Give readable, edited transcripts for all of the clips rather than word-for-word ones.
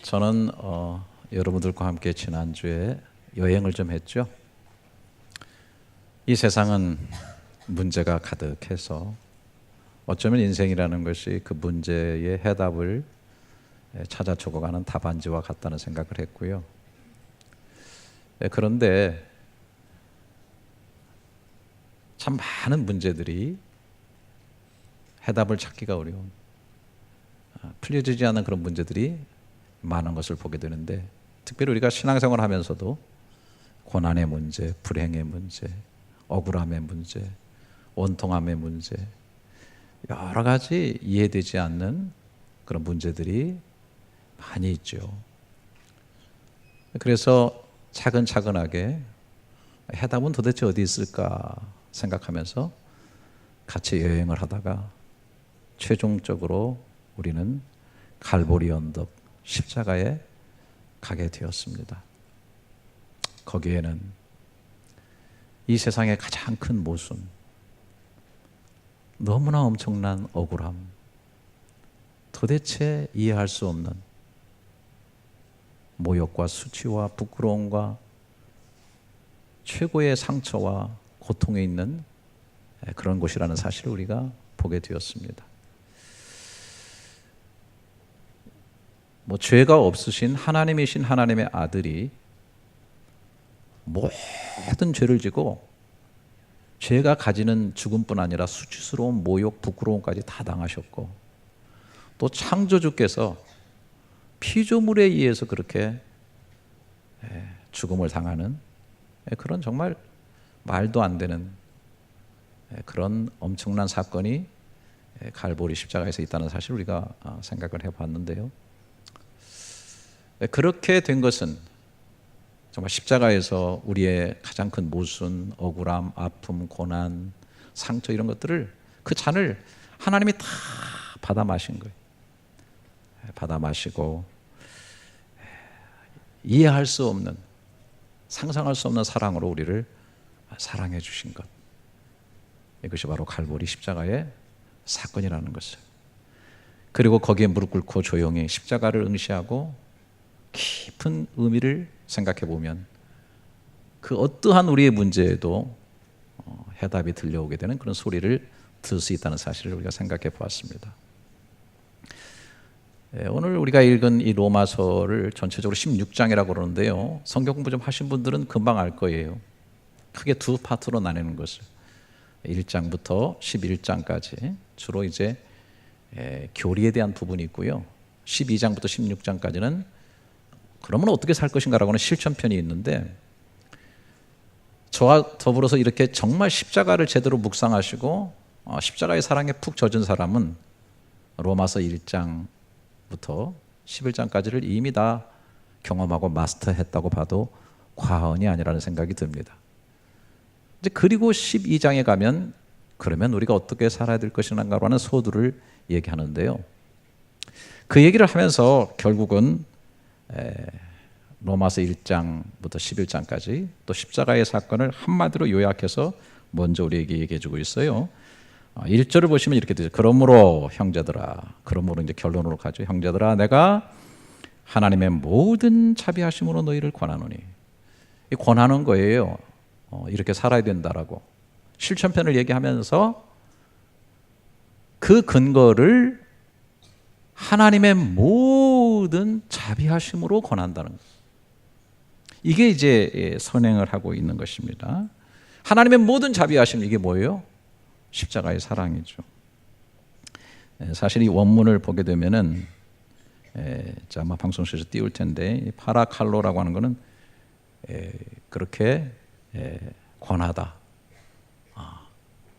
저는 여러분들과 함께 지난주에 여행을 좀 했죠. 이 세상은 문제가 가득해서 어쩌면 인생이라는 것이 그 문제의 해답을 찾아 죽어가는 답안지와 같다는 생각을 했고요. 그런데 참 많은 문제들이 해답을 찾기가 어려운, 풀려지지 않는 그런 문제들이 많은 것을 보게 되는데, 특별히 우리가 신앙생활을 하면서도 고난의 문제, 불행의 문제, 억울함의 문제, 원통함의 문제, 여러 가지 이해되지 않는 그런 문제들이 많이 있죠. 그래서 차근차근하게 해답은 도대체 어디 있을까 생각하면서 같이 여행을 하다가 최종적으로 우리는 갈보리 언덕 십자가에 가게 되었습니다. 거기에는 이 세상의 가장 큰 모순, 너무나 엄청난 억울함, 도대체 이해할 수 없는 모욕과 수치와 부끄러움과 최고의 상처와 고통에 있는 그런 곳이라는 사실을 우리가 보게 되었습니다. 죄가 없으신 하나님이신 하나님의 아들이 모든 죄를 지고 죄가 가지는 죽음뿐 아니라 수치스러운 모욕, 부끄러움까지 다 당하셨고, 또 창조주께서 피조물에 의해서 그렇게 죽음을 당하는 그런 정말 말도 안 되는 그런 엄청난 사건이 갈보리 십자가에서 있다는 사실을 우리가 생각을 해봤는데요. 그렇게 된 것은 정말 십자가에서 우리의 가장 큰 모순, 억울함, 아픔, 고난, 상처 이런 것들을, 그 잔을 하나님이 다 받아 마신 거예요. 받아 마시고 이해할 수 없는, 상상할 수 없는 사랑으로 우리를 사랑해 주신 것, 이것이 바로 갈보리 십자가의 사건이라는 것을, 그리고 거기에 무릎 꿇고 조용히 십자가를 응시하고 깊은 의미를 생각해 보면 그 어떠한 우리의 문제에도 해답이 들려오게 되는 그런 소리를 들을 수 있다는 사실을 우리가 생각해 보았습니다. 오늘 우리가 읽은 이 로마서를 전체적으로 16장이라고 그러는데요, 성경 공부 좀 하신 분들은 금방 알 거예요. 크게 두 파트로 나뉘는 것을, 1장부터 11장까지 주로 이제 교리에 대한 부분이 있고요, 12장부터 16장까지는 그러면 어떻게 살 것인가라고 하는 실천편이 있는데, 저와 더불어서 이렇게 정말 십자가를 제대로 묵상하시고 십자가의 사랑에 푹 젖은 사람은 로마서 1장부터 11장까지를 이미 다 경험하고 마스터했다고 봐도 과언이 아니라는 생각이 듭니다. 이제 그리고 12장에 가면 그러면 우리가 어떻게 살아야 될 것인가로 하는 소두를 얘기하는데요, 그 얘기를 하면서 결국은 로마서 1장부터 11장까지 또 십자가의 사건을 한마디로 요약해서 먼저 우리에게 얘기해 주고 있어요. 1절을 보시면 이렇게 되죠. 그러므로 형제들아, 그러므로 이제 결론으로 가죠. 형제들아, 내가 하나님의 모든 자비하심으로 너희를 권하노니. 이 권하는 거예요. 이렇게 살아야 된다라고 실천편을 얘기하면서 그 근거를 하나님의 모든 자비하심으로 권한다는 것. 이게 이제 선행을 하고 있는 것입니다. 하나님의 모든 자비하심, 이게 뭐예요? 십자가의 사랑이죠. 사실 이 원문을 보게 되면은 아마 방송실에서 띄울 텐데, 파라칼로라고 하는 거는 그렇게 권하다,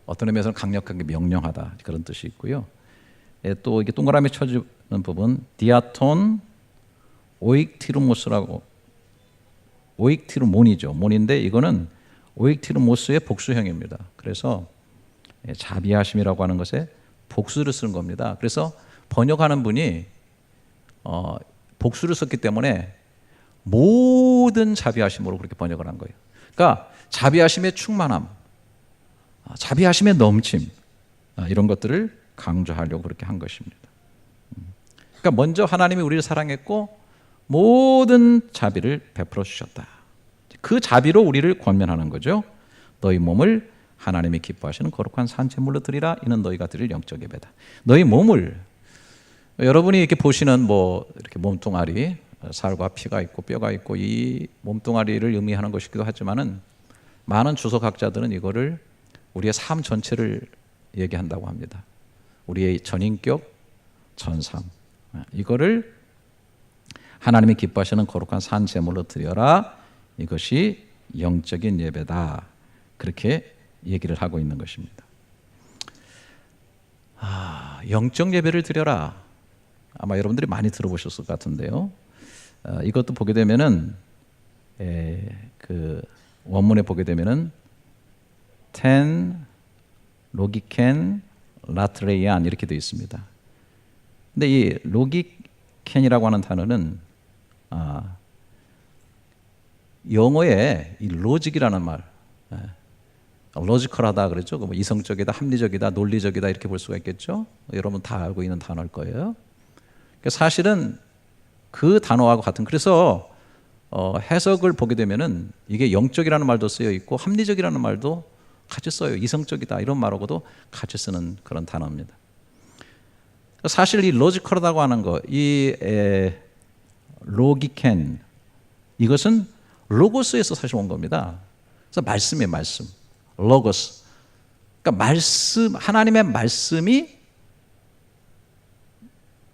어떤 의미에서는 강력하게 명령하다, 그런 뜻이 있고요. 또 이게 동그라미 쳐주는 부분, 디아톤 오익티르모스라고, 오익티르몬이죠. 몬인데 이거는 오익티르모스의 복수형입니다. 그래서 자비하심이라고 하는 것에 복수를 쓰는 겁니다. 그래서 번역하는 분이 복수를 썼기 때문에 모든 자비하심으로 그렇게 번역을 한 거예요. 그러니까 자비하심의 충만함, 자비하심의 넘침, 이런 것들을 강조하려고 그렇게 한 것입니다. 그러니까 먼저 하나님이 우리를 사랑했고 모든 자비를 베풀어 주셨다. 그 자비로 우리를 권면하는 거죠. 너희 몸을 하나님이 기뻐하시는 거룩한 산제물로 드리라. 이는 너희가 드릴 영적 예배다. 너희 몸을, 여러분이 이렇게 보시는 이렇게 몸뚱아리, 살과 피가 있고 뼈가 있고 이 몸뚱아리를 의미하는 것이기도 하지만은 많은 주석학자들은 이거를 우리의 삶 전체를 얘기한다고 합니다. 우리의 전인격, 전삼, 이거를 하나님이 기뻐하시는 거룩한 산제물로 드려라. 이것이 영적인 예배다. 그렇게 얘기를 하고 있는 것입니다. 영적 예배를 드려라. 아마 여러분들이 많이 들어보셨을 것 같은데요. 이것도 보게 되면은 그 원문에 보게 되면은 텐 로기켄 라트레이안 이렇게 되어 있습니다. 근데 이 로기켄이라고 하는 단어는 영어에 이 로직이라는 말, 로지컬하다 그랬죠. 뭐 이성적이다, 합리적이다, 논리적이다 이렇게 볼 수가 있겠죠. 여러분 다 알고 있는 단어일 거예요. 사실은 그 단어하고 같은, 그래서 해석을 보게 되면은 이게 영적이라는 말도 쓰여 있고 합리적이라는 말도 같이 써요. 이성적이다 이런 말하고도 같이 쓰는 그런 단어입니다. 사실 이 로지컬하다고 하는 거, 이 로기켄, 이것은 로고스에서 사실 온 겁니다. 그래서 말씀이에요, 말씀. 로고스. 그러니까 말씀, 하나님의 말씀이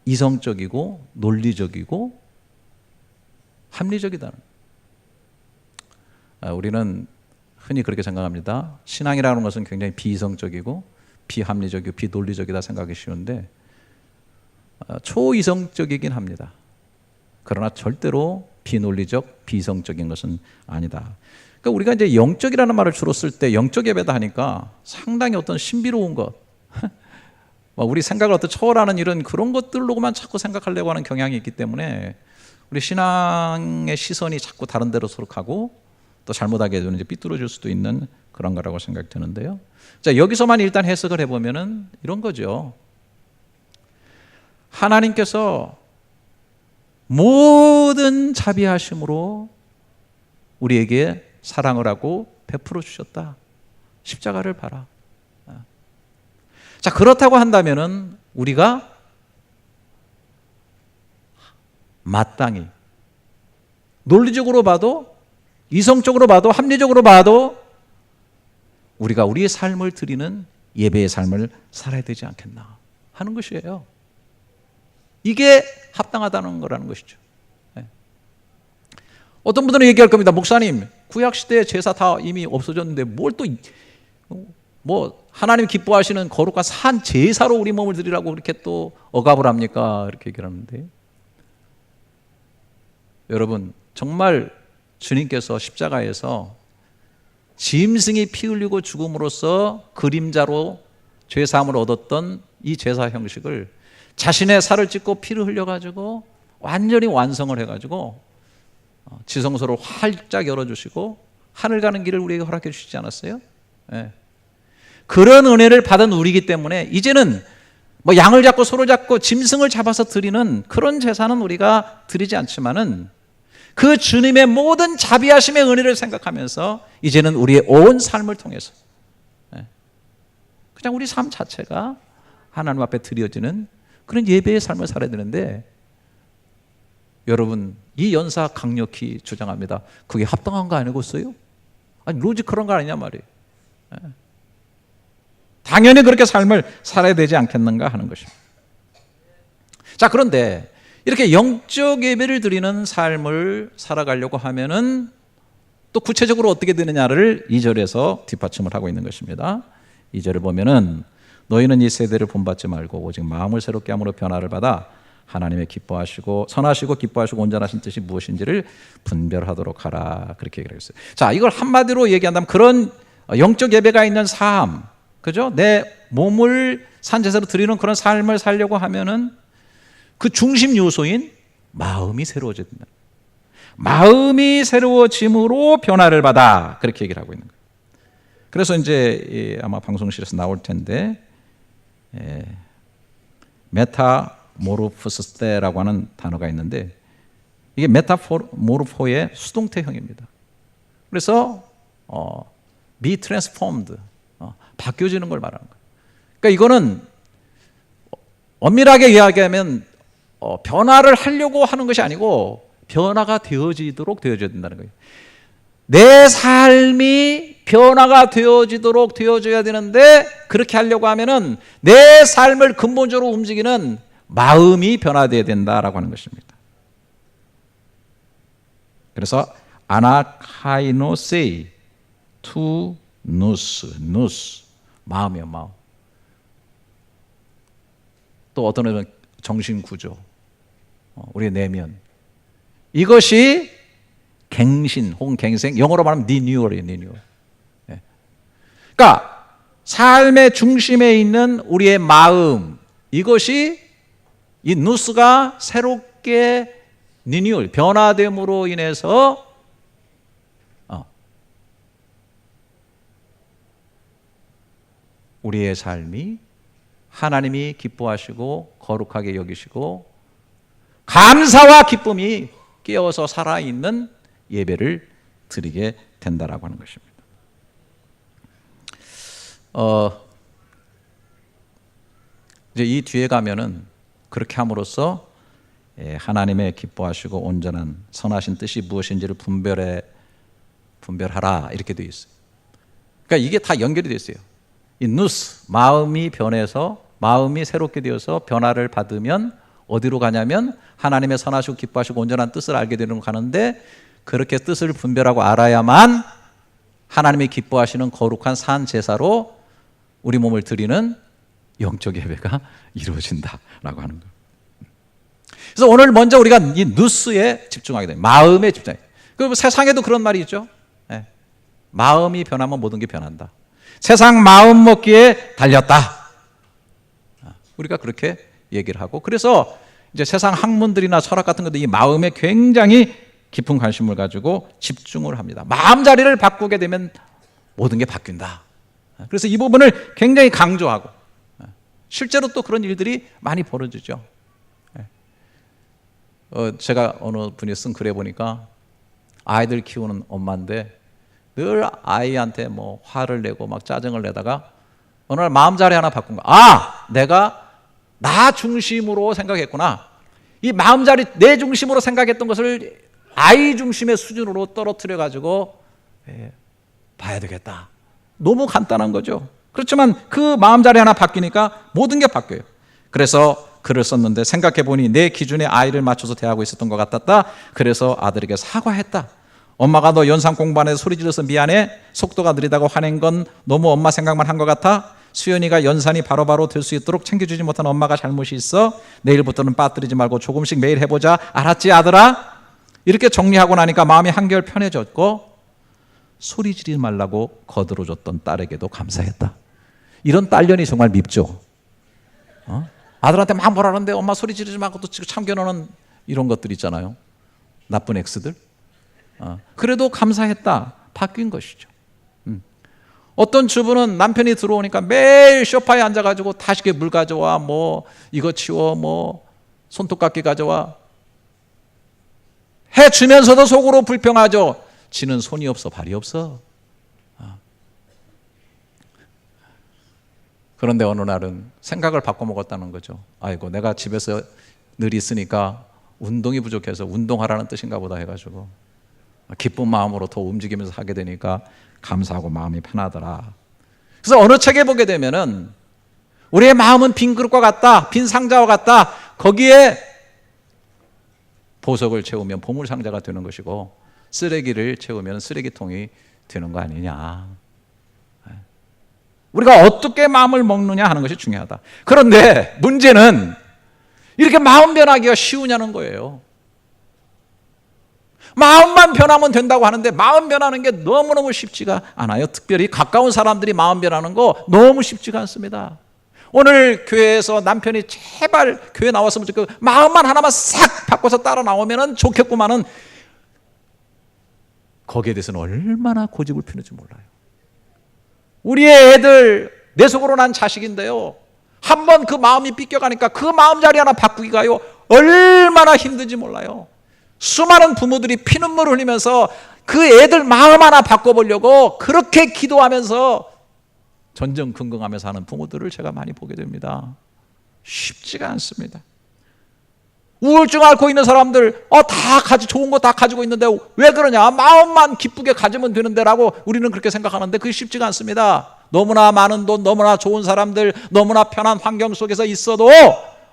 이성적이고 논리적이고 합리적이다. 우리는 흔히 그렇게 생각합니다. 신앙이라는 것은 굉장히 비이성적이고 비합리적이고 비논리적이다 생각하기 쉬운데 초이성적이긴 합니다. 그러나 절대로 비논리적, 비이성적인 것은 아니다. 그러니까 우리가 이제 영적이라는 말을 주로 쓸 때 영적 예배다 하니까 상당히 어떤 신비로운 것, 우리 생각을 어떤 초월하는 이런 그런 것들로만 자꾸 생각하려고 하는 경향이 있기 때문에 우리 신앙의 시선이 자꾸 다른 데로 소록하고 또 잘못하게 되면 이제 삐뚤어질 수도 있는 그런 거라고 생각이 드는데요. 자, 여기서만 일단 해석을 해보면은 이런 거죠. 하나님께서 모든 자비하심으로 우리에게 사랑을 하고 베풀어 주셨다. 십자가를 봐라. 자, 그렇다고 한다면은 우리가 마땅히 논리적으로 봐도 이성적으로 봐도 합리적으로 봐도 우리가 우리의 삶을 드리는 예배의 삶을 살아야 되지 않겠나 하는 것이에요. 이게 합당하다는 거라는 것이죠. 어떤 분들은 얘기할 겁니다. 목사님, 구약시대에 제사 다 이미 없어졌는데 뭘 또 하나님 기뻐하시는 거룩한 산 제사로 우리 몸을 드리라고 그렇게 또 억압을 합니까? 이렇게 얘기를 하는데, 여러분 정말 주님께서 십자가에서 짐승이 피 흘리고 죽음으로써 그림자로 죄사함을 얻었던 이 제사 형식을 자신의 살을 찢고 피를 흘려가지고 완전히 완성을 해가지고 지성소를 활짝 열어주시고 하늘 가는 길을 우리에게 허락해 주시지 않았어요? 네. 그런 은혜를 받은 우리이기 때문에 이제는 양을 잡고 소를 잡고 짐승을 잡아서 드리는 그런 제사는 우리가 드리지 않지만은 그 주님의 모든 자비하심의 은혜를 생각하면서 이제는 우리의 온 삶을 통해서 그냥 우리 삶 자체가 하나님 앞에 드려지는 그런 예배의 삶을 살아야 되는데, 여러분 이 연사 강력히 주장합니다. 그게 합당한 거 아니겠어요? 아니 로지컬한 거 아니냐 말이에요. 당연히 그렇게 삶을 살아야 되지 않겠는가 하는 것입니다. 자, 그런데 이렇게 영적 예배를 드리는 삶을 살아가려고 하면은 또 구체적으로 어떻게 되느냐를 2절에서 뒷받침을 하고 있는 것입니다. 2절을 보면은 너희는 이 세대를 본받지 말고 오직 마음을 새롭게 함으로 변화를 받아 하나님의 기뻐하시고 선하시고 기뻐하시고 온전하신 뜻이 무엇인지를 분별하도록 하라. 그렇게 얘기를 했어요. 자, 이걸 한마디로 얘기한다면 그런 영적 예배가 있는 삶, 그죠? 내 몸을 산제사로 드리는 그런 삶을 살려고 하면은 그 중심 요소인 마음이 새로워져야 된다. 마음이 새로워짐으로 변화를 받아. 그렇게 얘기를 하고 있는 거예요. 그래서 이제 아마 방송실에서 나올 텐데 메타모르포스테라고 하는 단어가 있는데 이게 메타모르포의 수동태형입니다. 그래서 be transformed, 바뀌어지는 걸 말하는 거예요. 그러니까 이거는 엄밀하게 이야기하면 변화를 하려고 하는 것이 아니고 변화가 되어지도록 되어져야 된다는 거예요. 내 삶이 변화가 되어지도록 되어져야 되는데 그렇게 하려고 하면은 내 삶을 근본적으로 움직이는 마음이 변화되어야 된다라고 하는 것입니다. 그래서 아나카이노세이 투 누스 마음이요, 마음. 또 어떤 의미는 정신 구조, 우리의 내면. 이것이 갱신 혹은 갱생, 영어로 말하면 리뉴얼이에요, 리뉴얼. 예. 그러니까 삶의 중심에 있는 우리의 마음, 이것이 이 누스가 새롭게 리뉴얼, 변화됨으로 인해서 우리의 삶이 하나님이 기뻐하시고 거룩하게 여기시고 감사와 기쁨이 깨어서 살아있는 예배를 드리게 된다라고 하는 것입니다. 이제 이 뒤에 가면은 그렇게 함으로써 하나님의 기뻐하시고 온전한 선하신 뜻이 무엇인지를 분별하라 이렇게 되어 있어요. 그러니까 이게 다 연결이 되어 있어요. 이 누스, 마음이 변해서 마음이 새롭게 되어서 변화를 받으면 어디로 가냐면 하나님의 선하시고 기뻐하시고 온전한 뜻을 알게 되는 가는데 그렇게 뜻을 분별하고 알아야만 하나님이 기뻐하시는 거룩한 산 제사로 우리 몸을 드리는 영적 예배가 이루어진다라고 하는 거예요. 그래서 오늘 먼저 우리가 이 누스에 집중하게 돼요. 마음에 집중해요. 그 세상에도 그런 말이 있죠. 네. 마음이 변하면 모든 게 변한다. 세상 마음 먹기에 달렸다. 우리가 그렇게 얘기를 하고 그래서 이제 세상 학문들이나 철학 같은 것도 이 마음에 굉장히 깊은 관심을 가지고 집중을 합니다. 마음자리를 바꾸게 되면 모든 게 바뀐다. 그래서 이 부분을 굉장히 강조하고 실제로 또 그런 일들이 많이 벌어지죠. 제가 어느 분이 쓴 글에 보니까 아이들 키우는 엄마인데 늘 아이한테 뭐 화를 내고 막 짜증을 내다가 어느 날 마음자리 하나 바꾼 거야. 내가 나 중심으로 생각했구나. 이 마음자리 내 중심으로 생각했던 것을 아이 중심의 수준으로 떨어뜨려 가지고 봐야 되겠다. 너무 간단한 거죠. 그렇지만 그 마음자리 하나 바뀌니까 모든 게 바뀌어요. 그래서 글을 썼는데 생각해보니 내 기준에 아이를 맞춰서 대하고 있었던 것 같았다. 그래서 아들에게 사과했다. 엄마가 너 연상 공부안에 소리 질러서 미안해. 속도가 느리다고 화낸 건 너무 엄마 생각만 한 것 같아. 수연이가 연산이 바로바로 될 수 있도록 챙겨주지 못한 엄마가 잘못이 있어. 내일부터는 빠뜨리지 말고 조금씩 매일 해보자. 알았지 아들아? 이렇게 정리하고 나니까 마음이 한결 편해졌고 소리 지르지 말라고 거들어줬던 딸에게도 감사했다. 이런 딸년이 정말 밉죠. 아들한테 막 뭐라는데 엄마 소리 지르지 말고 또 지금 참겨놓는 이런 것들 있잖아요. 나쁜 엑스들. 그래도 감사했다. 바뀐 것이죠. 어떤 주부는 남편이 들어오니까 매일 소파에 앉아가지고 다시게 물 가져와, 뭐 이거 치워, 뭐 손톱깎이 가져와 해주면서도 속으로 불평하죠. 지는 손이 없어 발이 없어. 그런데 어느 날은 생각을 바꿔 먹었다는 거죠. 아이고 내가 집에서 늘 있으니까 운동이 부족해서 운동하라는 뜻인가 보다 해가지고 기쁜 마음으로 더 움직이면서 하게 되니까 감사하고 마음이 편하더라. 그래서 어느 책에 보게 되면은 우리의 마음은 빈 그릇과 같다, 빈 상자와 같다. 거기에 보석을 채우면 보물 상자가 되는 것이고 쓰레기를 채우면 쓰레기통이 되는 거 아니냐. 우리가 어떻게 마음을 먹느냐 하는 것이 중요하다. 그런데 문제는 이렇게 마음 변하기가 쉬우냐는 거예요. 마음만 변하면 된다고 하는데 마음 변하는 게 너무너무 쉽지가 않아요. 특별히 가까운 사람들이 마음 변하는 거 너무 쉽지가 않습니다. 오늘 교회에서 남편이 제발 교회 나왔으면 좋겠고 마음만 하나만 싹 바꿔서 따라 나오면 좋겠구만은 거기에 대해서는 얼마나 고집을 피는지 몰라요. 우리의 애들 내 속으로 난 자식인데요. 한번 그 마음이 삐껴가니까 그 마음자리 하나 바꾸기가요 얼마나 힘든지 몰라요. 수많은 부모들이 피눈물 흘리면서 그 애들 마음 하나 바꿔보려고 그렇게 기도하면서 전전긍긍하면서 하는 부모들을 제가 많이 보게 됩니다. 쉽지가 않습니다. 우울증 앓고 있는 사람들 좋은 거 다 가지고 있는데 왜 그러냐? 마음만 기쁘게 가지면 되는데라고 우리는 그렇게 생각하는데 그게 쉽지가 않습니다. 너무나 많은 돈, 너무나 좋은 사람들, 너무나 편한 환경 속에서 있어도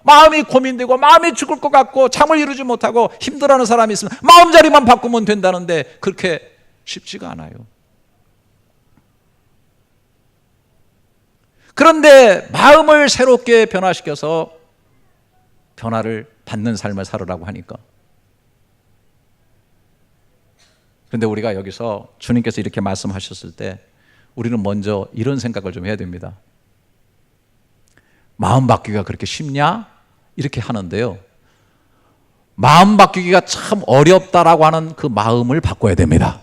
마음이 고민되고 마음이 죽을 것 같고 잠을 이루지 못하고 힘들어하는 사람이 있으면 마음자리만 바꾸면 된다는데 그렇게 쉽지가 않아요. 그런데 마음을 새롭게 변화시켜서 변화를 받는 삶을 살으라고 하니까, 그런데 우리가 여기서 주님께서 이렇게 말씀하셨을 때 우리는 먼저 이런 생각을 좀 해야 됩니다. 마음 바뀌기가 그렇게 쉽냐? 이렇게 하는데요, 마음 바뀌기가 참 어렵다라고 하는 그 마음을 바꿔야 됩니다.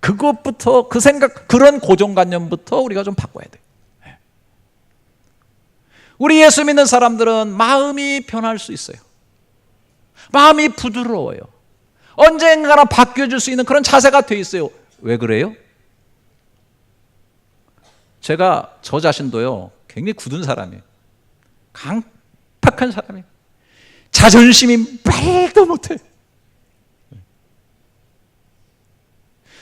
그것부터, 그 생각, 그런 고정관념부터 우리가 좀 바꿔야 돼요. 우리 예수 믿는 사람들은 마음이 변할 수 있어요. 마음이 부드러워요. 언젠가나 바뀌어질 수 있는 그런 자세가 돼 있어요. 왜 그래요? 제가 저 자신도요, 굉장히 굳은 사람이에요. 강팍한 사람이에요. 자존심이 말도 못해.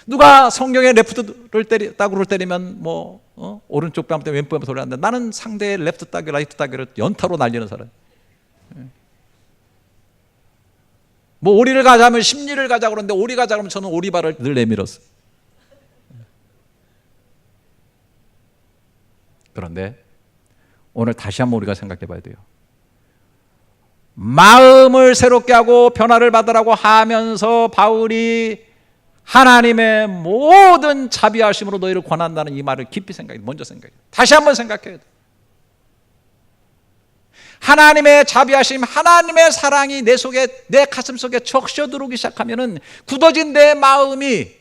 누가 성경에 레프트를 따구를 때리면 오른쪽 뺨 때문에 왼쪽 뺨 소리 나는데 나는 상대의 레프트 따기, 라이트 따기를 연타로 날리는 사람. 오리를 가자면 심리를 가자 그러는데 오리 가자 그러면 저는 오리발을 늘 내밀었어요. 그런데 오늘 다시 한번 우리가 생각해 봐야 돼요. 마음을 새롭게 하고 변화를 받으라고 하면서 바울이 하나님의 모든 자비하심으로 너희를 권한다는 이 말을 깊이 먼저 생각해요. 다시 한번 생각해야 돼요. 하나님의 자비하심, 하나님의 사랑이 내 속에, 내 가슴 속에 적셔 들어오기 시작하면은 굳어진 내 마음이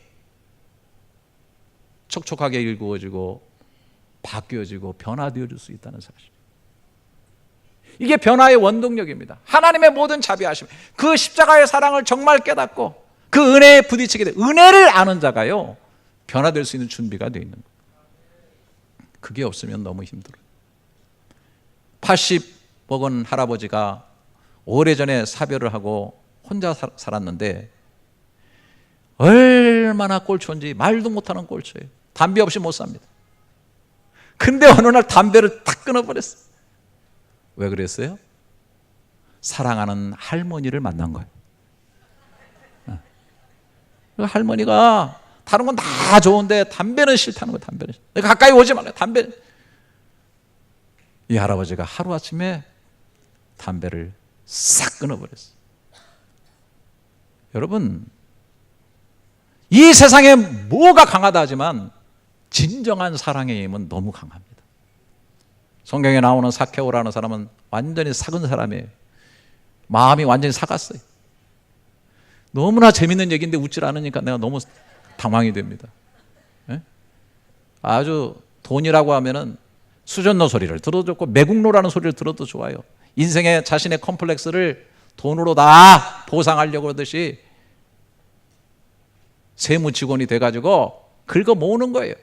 촉촉하게 일구어지고 바뀌어지고 변화되어질 수 있다는 사실. 이게 변화의 원동력입니다. 하나님의 모든 자비하심, 그 십자가의 사랑을 정말 깨닫고 그 은혜에 부딪히게 돼. 은혜를 아는 자가요, 변화될 수 있는 준비가 되어 있는 거예요. 그게 없으면 너무 힘들어요. 80 먹은 할아버지가 오래전에 사별을 하고 혼자 살았는데 얼마나 꼴초인지 말도 못하는 꼴초예요. 담배 없이 못 삽니다. 근데 어느 날 담배를 탁 끊어버렸어요. 왜 그랬어요? 사랑하는 할머니를 만난 거예요. 할머니가 다른 건 다 좋은데 담배는 싫다는 거예요. 담배는. 내가 가까이 오지 말아요. 담배. 이 할아버지가 하루아침에 담배를 싹 끊어버렸어요. 여러분, 이 세상에 뭐가 강하다 하지만 진정한 사랑의 힘은 너무 강합니다. 성경에 나오는 삭개오라는 사람은 완전히 삭은 사람이에요. 마음이 완전히 삭았어요. 너무나 재밌는 얘기인데 웃질 않으니까 내가 너무 당황이 됩니다. 예? 아주 돈이라고 하면은 수전노 소리를 들어도 좋고 매국노라는 소리를 들어도 좋아요. 인생의 자신의 컴플렉스를 돈으로 다 보상하려고 하듯이 세무직원이 돼가지고 긁어 모으는 거예요.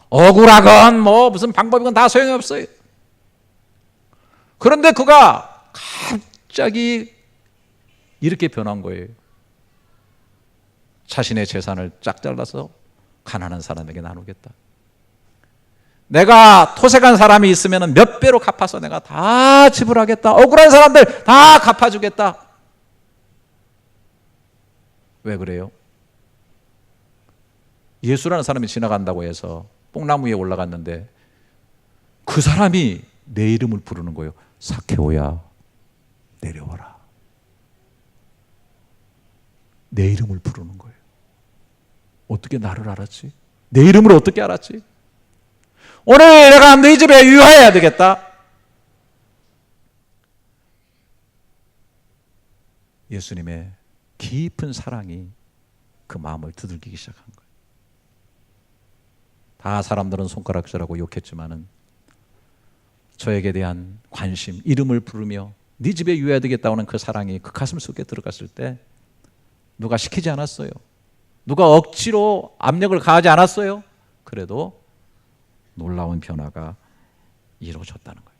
억울하건 무슨 방법이건 다 소용이 없어요. 그런데 그가 갑자기 이렇게 변한 거예요. 자신의 재산을 쫙 잘라서 가난한 사람에게 나누겠다. 내가 토색한 사람이 있으면 몇 배로 갚아서 내가 다 지불하겠다. 억울한 사람들 다 갚아주겠다. 왜 그래요? 예수라는 사람이 지나간다고 해서 뽕나무 위에 올라갔는데 그 사람이 내 이름을 부르는 거예요. 삭개오야, 내려와라. 내 이름을 부르는 거예요. 어떻게 나를 알았지? 내 이름을 어떻게 알았지? 오늘 내가 너희 집에 유하여야 되겠다. 예수님의 깊은 사랑이 그 마음을 두들기기 시작한 거예요. 다 사람들은 손가락질하고 욕했지만은 저에게 대한 관심, 이름을 부르며 네 집에 유해야 되겠다고 하는 그 사랑이 그 가슴 속에 들어갔을 때 누가 시키지 않았어요. 누가 억지로 압력을 가하지 않았어요. 그래도 놀라운 변화가 이루어졌다는 거예요.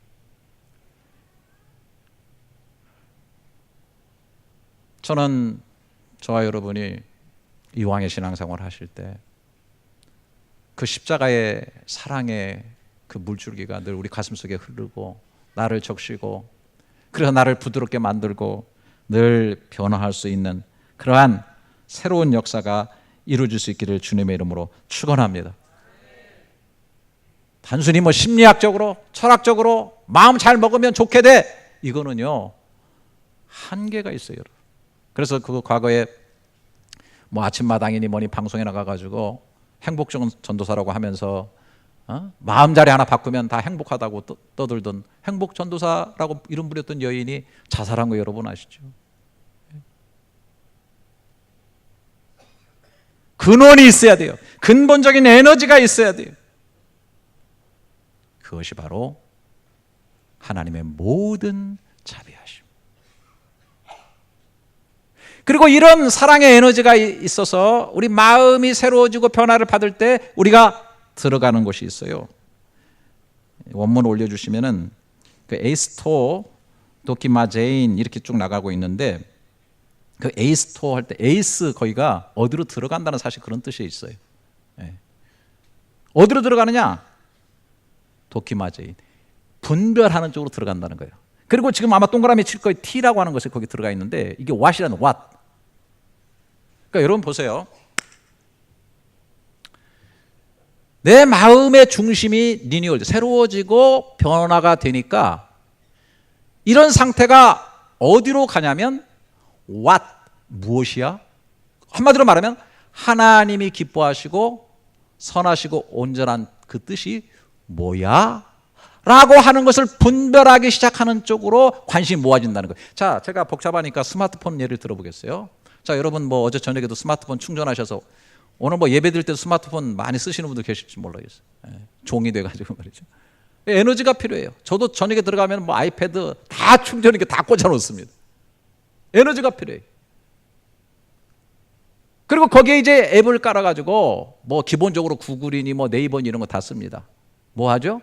저는 저와 여러분이 이왕의 신앙생활을 하실 때 그 십자가의 사랑의 그 물줄기가 늘 우리 가슴속에 흐르고 나를 적시고 그래서 나를 부드럽게 만들고 늘 변화할 수 있는 그러한 새로운 역사가 이루어질 수 있기를 주님의 이름으로 축원합니다. 단순히 뭐 심리학적으로 철학적으로 마음 잘 먹으면 좋게 돼, 이거는요 한계가 있어요. 그래서 그 과거에 뭐 아침마당이니 뭐니 방송에 나가가지고 행복 전도사라고 하면서 마음자리 하나 바꾸면 다 행복하다고 떠들던 행복 전도사라고 이름 부렸던 여인이 자살한 거 여러분 아시죠? 근원이 있어야 돼요. 근본적인 에너지가 있어야 돼요. 그것이 바로 하나님의 모든 자비하심. 그리고 이런 사랑의 에너지가 있어서 우리 마음이 새로워지고 변화를 받을 때 우리가 들어가는 곳이 있어요. 원문 올려주시면은 그 에이스토 도키마제인 이렇게 쭉 나가고 있는데 그 에이스토 할 때 에이스 거기가 어디로 들어간다는 사실 그런 뜻이 있어요. 네. 어디로 들어가느냐? 도키마제인, 분별하는 쪽으로 들어간다는 거예요. 그리고 지금 아마 동그라미 칠 거예요. T라고 하는 것이 거기 들어가 있는데 이게 what이라는 what. 그러니까 여러분 보세요. 내 마음의 중심이 리뉴얼, 새로워지고 변화가 되니까 이런 상태가 어디로 가냐면 what, 무엇이야? 한마디로 말하면 하나님이 기뻐하시고 선하시고 온전한 그 뜻이 뭐야? 라고 하는 것을 분별하기 시작하는 쪽으로 관심이 모아진다는 거예요. 자, 제가 복잡하니까 스마트폰 예를 들어보겠어요. 자, 여러분 뭐 어제 저녁에도 스마트폰 충전하셔서 오늘 뭐 예배 드릴 때도 스마트폰 많이 쓰시는 분들 계실지 몰라겠어요. 종이 돼가지고 말이죠. 에너지가 필요해요. 저도 저녁에 들어가면 뭐 아이패드 다 충전이 다 꽂아 놓습니다. 에너지가 필요해요. 그리고 거기에 이제 앱을 깔아가지고 뭐 기본적으로 구글이니 뭐 네이버니 이런 거 다 씁니다. 뭐 하죠?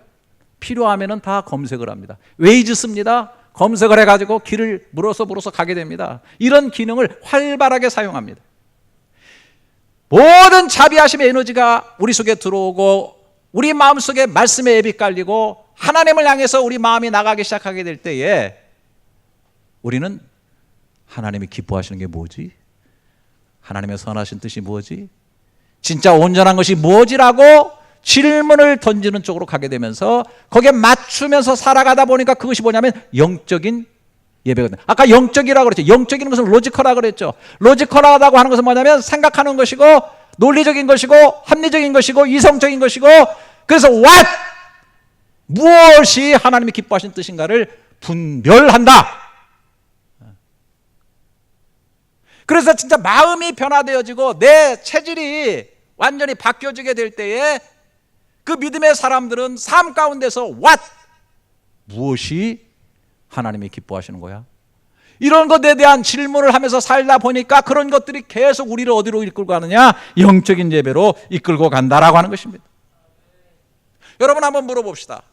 필요하면은 다 검색을 합니다. 웨이즈 씁니다. 검색을 해가지고 길을 물어서 가게 됩니다. 이런 기능을 활발하게 사용합니다. 모든 자비하심의 에너지가 우리 속에 들어오고 우리 마음속에 말씀의 앱이 깔리고 하나님을 향해서 우리 마음이 나가기 시작하게 될 때에 우리는 하나님이 기뻐하시는 게 뭐지? 하나님의 선하신 뜻이 뭐지? 진짜 온전한 것이 뭐지라고 질문을 던지는 쪽으로 가게 되면서 거기에 맞추면서 살아가다 보니까 그것이 뭐냐면 영적인 예배거든요. 아까 영적이라고 그랬죠. 영적인 것은 로지컬하다고 그랬죠. 로지컬하다고 하는 것은 뭐냐면 생각하는 것이고 논리적인 것이고 합리적인 것이고 이성적인 것이고 그래서 what? 무엇이 하나님이 기뻐하시는 뜻인가를 분별한다. 그래서 진짜 마음이 변화되어지고 내 체질이 완전히 바뀌어지게 될 때에 그 믿음의 사람들은 삶 가운데서 what? 무엇이 하나님이 기뻐하시는 거야? 이런 것에 대한 질문을 하면서 살다 보니까 그런 것들이 계속 우리를 어디로 이끌고 가느냐? 영적인 예배로 이끌고 간다라고 하는 것입니다. 여러분 한번 물어봅시다.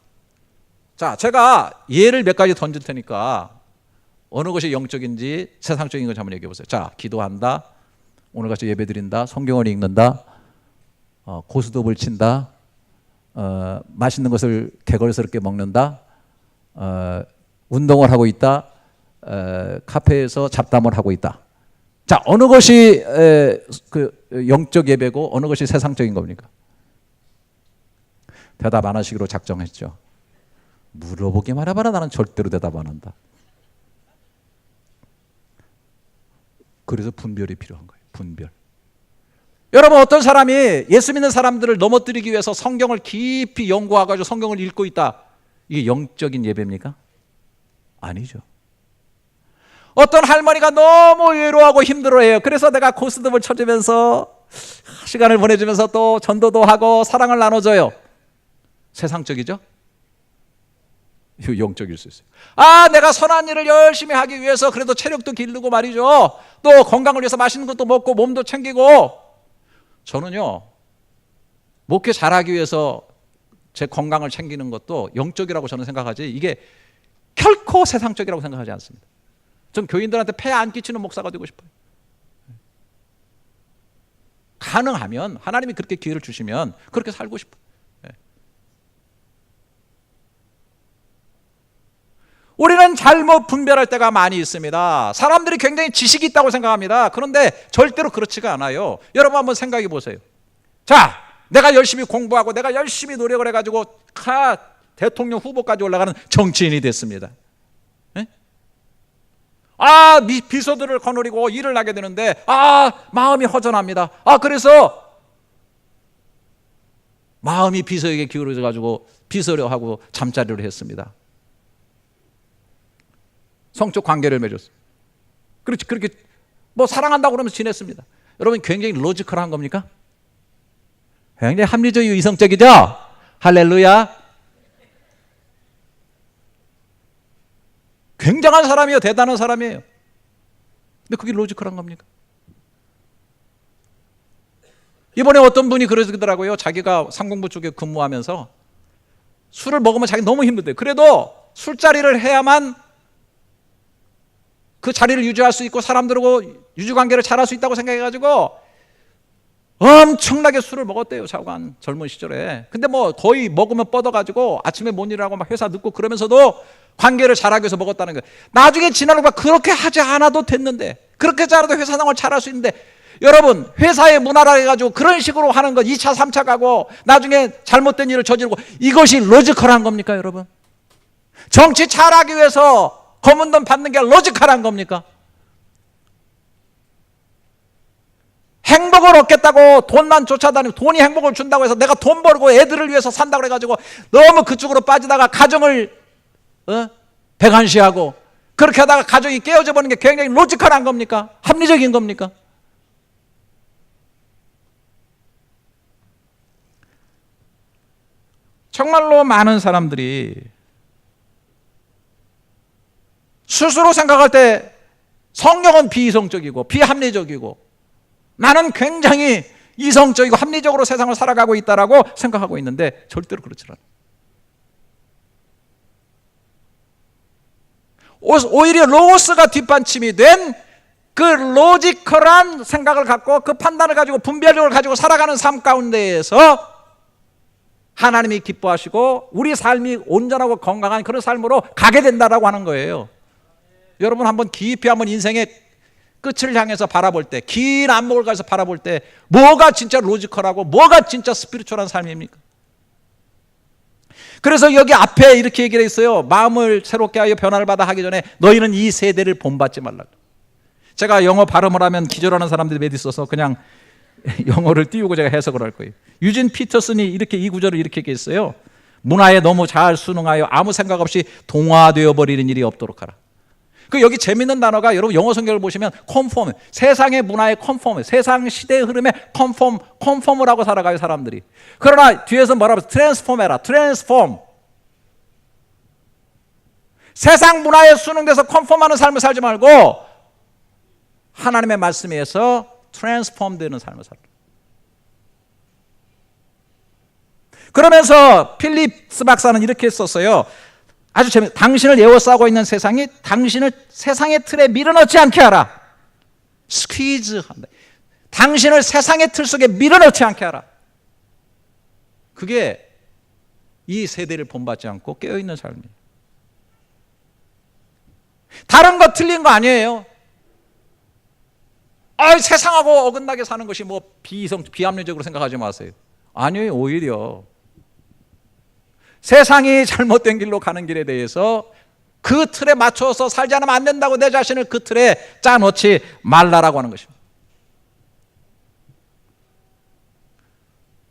자, 제가 예를 몇 가지 던질 테니까 어느 것이 영적인지 세상적인 건지 한번 얘기해 보세요. 자, 기도한다, 오늘같이 예배 드린다, 성경을 읽는다, 고스톱을 친다, 맛있는 것을 개걸스럽게 먹는다, 운동을 하고 있다, 카페에서 잡담을 하고 있다. 자, 어느 것이 그 영적 예배고 어느 것이 세상적인 겁니까? 대답 안 하시기로 작정했죠. 물어보기만 해봐라. 나는 절대로 대답 안 한다. 그래서 분별이 필요한 거예요. 분별. 여러분 어떤 사람이 예수 믿는 사람들을 넘어뜨리기 위해서 성경을 깊이 연구하고 성경을 읽고 있다. 이게 영적인 예배입니까? 아니죠. 어떤 할머니가 너무 외로워하고 힘들어해요. 그래서 내가 고스톱을 쳐주면서 시간을 보내주면서 또 전도도 하고 사랑을 나눠줘요. 세상적이죠? 이거 영적일 수 있어요. 아, 내가 선한 일을 열심히 하기 위해서 그래도 체력도 기르고 말이죠. 또 건강을 위해서 맛있는 것도 먹고 몸도 챙기고. 저는요, 목회 잘하기 위해서 제 건강을 챙기는 것도 영적이라고 저는 생각하지, 이게 결코 세상적이라고 생각하지 않습니다. 좀 교인들한테 폐 안 끼치는 목사가 되고 싶어요. 가능하면 하나님이 그렇게 기회를 주시면 그렇게 살고 싶어요. 우리는 잘못 분별할 때가 많이 있습니다. 사람들이 굉장히 지식이 있다고 생각합니다. 그런데 절대로 그렇지가 않아요. 여러분 한번 생각해 보세요. 자, 내가 열심히 공부하고 내가 열심히 노력을 해가지고 대통령 후보까지 올라가는 정치인이 됐습니다. 네? 비서들을 거느리고 일을 하게 되는데 마음이 허전합니다. 그래서 마음이 비서에게 기울어져 가지고 비서를 하고 잠자리를 했습니다. 성적 관계를 맺었어요. 그렇게 뭐 사랑한다고 그러면서 지냈습니다. 여러분 굉장히 로지컬한 겁니까? 굉장히 합리적이고 이성적이죠? 할렐루야. 굉장한 사람이에요. 대단한 사람이에요. 근데 그게 로지컬한 겁니까? 이번에 어떤 분이 그러더라고요. 자기가 상공부 쪽에 근무하면서 술을 먹으면 자기 너무 힘들대요. 그래도 술자리를 해야만 그 자리를 유지할 수 있고 사람들하고 유지관계를 잘할 수 있다고 생각해가지고 엄청나게 술을 먹었대요. 자관 젊은 시절에. 근데 뭐 거의 먹으면 뻗어가지고 아침에 못 일하고 막 회사 늦고 그러면서도 관계를 잘하기 위해서 먹었다는 거예요. 나중에 지나고 그렇게 하지 않아도 됐는데, 그렇게 잘해도 회사 생활 잘할 수 있는데, 여러분 회사의 문화라 해가지고 그런 식으로 하는 거 2차 3차 가고 나중에 잘못된 일을 저지르고, 이것이 로지컬한 겁니까 여러분? 정치 잘하기 위해서 검은 돈 받는 게 로지컬한 겁니까? 행복을 얻겠다고 돈만 쫓아다니고, 돈이 행복을 준다고 해서 내가 돈 벌고 애들을 위해서 산다고 해가지고 너무 그쪽으로 빠지다가 가정을 배관시하고 그렇게 하다가 가정이 깨어져 버리는 게 굉장히 로지컬한 겁니까? 합리적인 겁니까? 정말로 많은 사람들이 스스로 생각할 때 성경은 비이성적이고 비합리적이고 나는 굉장히 이성적이고 합리적으로 세상을 살아가고 있다라고 생각하고 있는데 절대로 그렇지 않아요. 오히려 로고스가 뒷받침이 된 그 로지컬한 생각을 갖고 그 판단을 가지고 분별력을 가지고 살아가는 삶 가운데에서 하나님이 기뻐하시고 우리 삶이 온전하고 건강한 그런 삶으로 가게 된다라고 하는 거예요. 여러분 한번 깊이 한번 인생의 끝을 향해서 바라볼 때, 긴 안목을 가져서 바라볼 때 뭐가 진짜 로지컬하고 뭐가 진짜 스피리추얼한 삶입니까? 그래서 여기 앞에 이렇게 얘기를 했어요. 마음을 새롭게 하여 변화를 받아 하기 전에 너희는 이 세대를 본받지 말라. 제가 영어 발음을 하면 기절하는 사람들이 몇 있어서 그냥 영어를 띄우고 제가 해석을 할 거예요. 유진 피터슨이 이렇게 이 구절을 이렇게 얘기했어요. 문화에 너무 잘 순응하여 아무 생각 없이 동화되어 버리는 일이 없도록 하라. 그 여기 재밌는 단어가, 여러분 영어 성경을 보시면 컨폼, 세상의 문화에 컨폼, 세상 시대의 흐름에 컨폼을 하고 살아가요 사람들이. 그러나 뒤에서 뭐라고 트랜스폼해라, 트랜스폼. 세상 문화에 순응돼서 컨폼하는 삶을 살지 말고 하나님의 말씀에 의해서 트랜스폼 되는 삶을 살아. 그러면서 필립스 박사는 이렇게 썼어요. 아주 재밌어요. 당신을 에워싸고 있는 세상이 당신을 세상의 틀에 밀어넣지 않게 하라. 스퀴즈 한다. 당신을 세상의 틀 속에 밀어넣지 않게 하라. 그게 이 세대를 본받지 않고 깨어있는 삶이에요. 다른 거 틀린 거 아니에요. 세상하고 어긋나게 사는 것이 뭐 비합리적으로 생각하지 마세요. 아니에요. 오히려 세상이 잘못된 길로 가는 길에 대해서 그 틀에 맞춰서 살지 않으면 안 된다고 내 자신을 그 틀에 짜놓지 말라라고 하는 것입니다.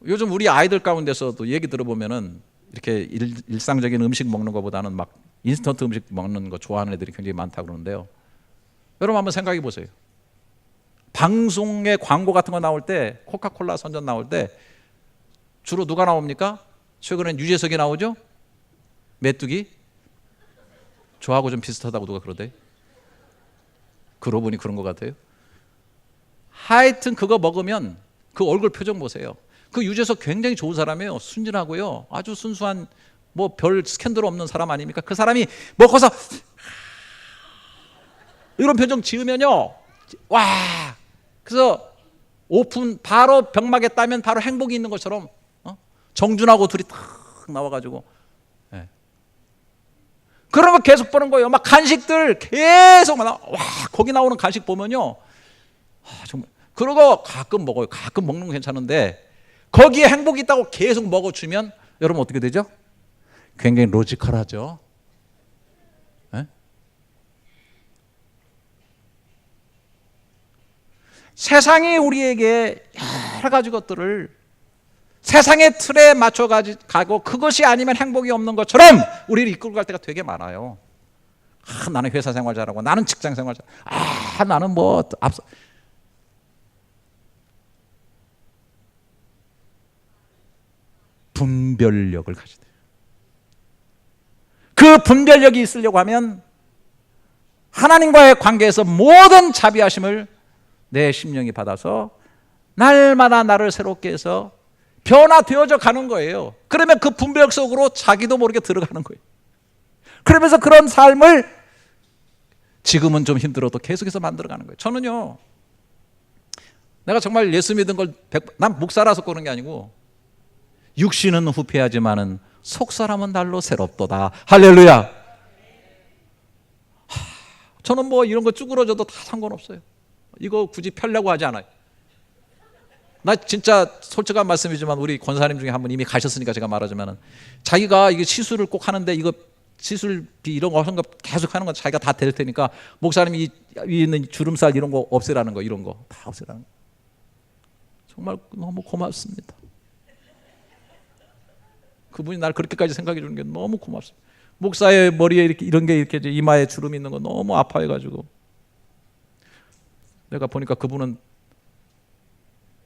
요즘 우리 아이들 가운데서도 얘기 들어보면은 이렇게 일상적인 음식 먹는 것보다는 막 인스턴트 음식 먹는 거 좋아하는 애들이 굉장히 많다고 그러는데요. 여러분 한번 생각해 보세요. 방송에 광고 같은 거 나올 때, 코카콜라 선전 나올 때 주로 누가 나옵니까? 최근엔 유재석이 나오죠? 메뚜기. 저하고 좀 비슷하다고 누가 그러대? 그러고 보니 그런 것 같아요. 하여튼 그거 먹으면 그 얼굴 표정 보세요. 그 유재석 굉장히 좋은 사람이에요. 순진하고요. 아주 순수한 뭐 별 스캔들 없는 사람 아닙니까? 그 사람이 먹고서 이런 표정 지으면요. 와! 그래서 오픈 바로 병막에 따면 바로 행복이 있는 것처럼 정준하고 둘이 탁 나와가지고 그런 거 계속 보는 거예요. 막 간식들 계속 와 거기 나오는 간식 보면요. 정말 그러고 가끔 먹어요. 가끔 먹는 건 괜찮은데 거기에 행복이 있다고 계속 먹어주면 여러분 어떻게 되죠? 굉장히 로지컬하죠. 네? 세상이 우리에게 여러 가지 것들을 세상의 틀에 맞춰 가고 그것이 아니면 행복이 없는 것처럼 우리를 이끌고 갈 때가 되게 많아요. 나는 회사 생활 잘하고 나는 직장 생활 잘하고 나는 뭐 앞서 분별력을 가져야 돼요. 그 분별력이 있으려고 하면 하나님과의 관계에서 모든 자비하심을 내 심령이 받아서 날마다 나를 새롭게 해서 변화되어져 가는 거예요. 그러면 그 분별력 속으로 자기도 모르게 들어가는 거예요. 그러면서 그런 삶을 지금은 좀 힘들어도 계속해서 만들어가는 거예요. 저는요, 내가 정말 예수 믿은 걸 난 목사라서 그런 게 아니고 육신은 후패하지만은 속사람은 날로 새롭도다. 할렐루야. 저는 뭐 이런 거 쭈그러져도 다 상관없어요. 이거 굳이 펴려고 하지 않아요. 나 진짜 솔직한 말씀이지만 우리 권사님 중에 한 분 이미 가셨으니까 제가 말하자면은 자기가 이게 시술을 꼭 하는데 이거 시술비 이런 거 하는 거 계속 하는 건 자기가 다 될 테니까 목사님이 위에 있는 주름살 이런 거 없애라는 거 이런 거 다 없애라는 거. 정말 너무 고맙습니다. 그분이 날 그렇게까지 생각해 주는 게 너무 고맙습니다. 목사의 머리에 이렇게 이런 게 이렇게 이마에 주름이 있는 거 너무 아파해가지고 내가 보니까 그분은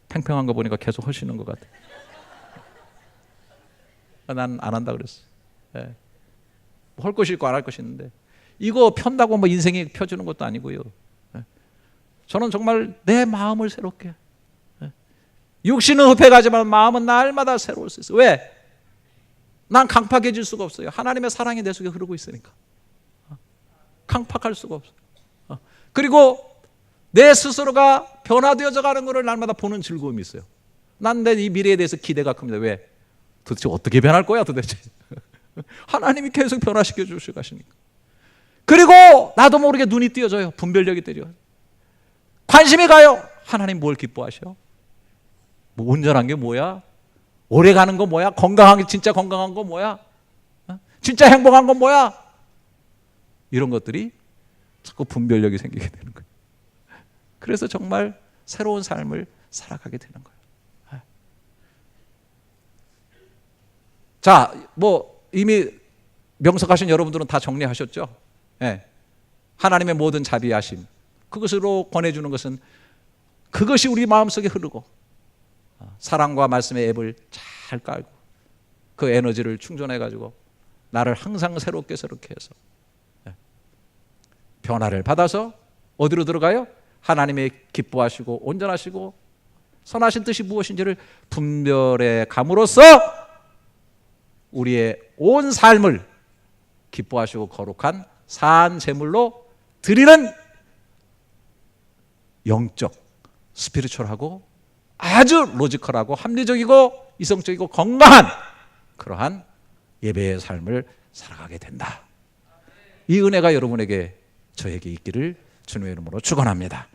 팽팽한 거 보니까 계속 하시는 것 같아. 난 안 한다 그랬어. 네. 할 것이 있고 안 할 것이 있는데 이거 편다고 뭐 인생이 펴주는 것도 아니고요. 네. 저는 정말 내 마음을 새롭게. 네. 육신은 흡해가지만 마음은 날마다 새로울 수 있어. 왜? 난 강팍해질 수가 없어요. 하나님의 사랑이 내 속에 흐르고 있으니까. 강팍할 수가 없어요. 그리고 내 스스로가 변화되어져 가는 것을 날마다 보는 즐거움이 있어요. 난 내 이 미래에 대해서 기대가 큽니다. 왜? 도대체 어떻게 변할 거야 도대체. 하나님이 계속 변화시켜 주시고 가시니까. 그리고 나도 모르게 눈이 띄어져요. 분별력이 띄어져요. 관심이 가요. 하나님 뭘 기뻐하셔? 뭐 온전한 게 뭐야? 오래 가는 거 뭐야? 건강한 게 진짜 건강한 거 뭐야? 진짜 행복한 건 뭐야? 이런 것들이 자꾸 분별력이 생기게 되는 거예요. 그래서 정말 새로운 삶을 살아가게 되는 거예요. 자, 뭐 이미 명석하신 여러분들은 다 정리하셨죠? 네. 하나님의 모든 자비하심 그것으로 권해주는 것은 그것이 우리 마음속에 흐르고 사랑과 말씀의 앱을 잘 깔고 그 에너지를 충전해가지고 나를 항상 새롭게 해서 변화를 받아서 어디로 들어가요? 하나님의 기뻐하시고 온전하시고 선하신 뜻이 무엇인지를 분별해 감으로써 우리의 온 삶을 기뻐하시고 거룩한 산 제물로 드리는 영적, 스피리추얼하고 아주 로지컬하고 합리적이고 이성적이고 건강한 그러한 예배의 삶을 살아가게 된다. 이 은혜가 여러분에게 저에게 있기를 주님의 이름으로 축원합니다.